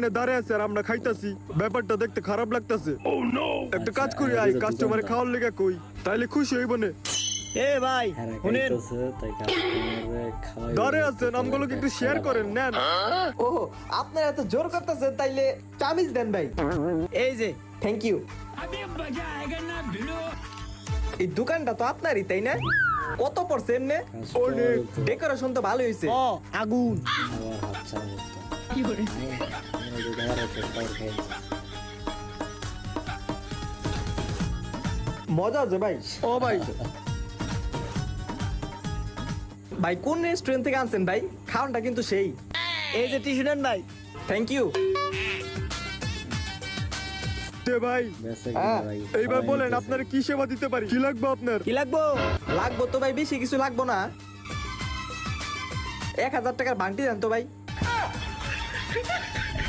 এনে দাঁড়ায় আছে আর আমরা খাইতাছি, ব্যাপারটা দেখতে খারাপ লাগতাছে। একটা কাজ করি, আই কাস্টমারে খাওয়ার লেগে কই, তাইলে খুশি হইব না। এ ভাই শুনেন, দাঁড়ায় আছেন, আমগুলোকে একটু শেয়ার করেন, নেন। ও আপনারা এত জোর করতেছেন, তাইলে চামিজ দেন ভাই। এই যে থ্যাংক ইউ। এই দোকানটা তো আপনারই, তাই না? কত পড়ছে এমনে? অনেক। ডেকোরেশন তো ভালো হয়েছে। ও আগুন মজা আছে ভাই। ও ভাই, ভাই কোন রেস্টুরেন্ট থেকে আনছেন ভাই? খাওয়ানটা কিন্তু সেই। এই যে টিস্যু নেন ভাই। Thank you. দে ভাই, হ্যাঁ, এইবার বলেন আপনার কি সেবা দিতে পারি, কি লাগবে আপনার? কি লাগবো? লাগবো তো ভাই, বেশি কিছু লাগবো না। 1000 টাকার বান্টি দেন তো ভাই।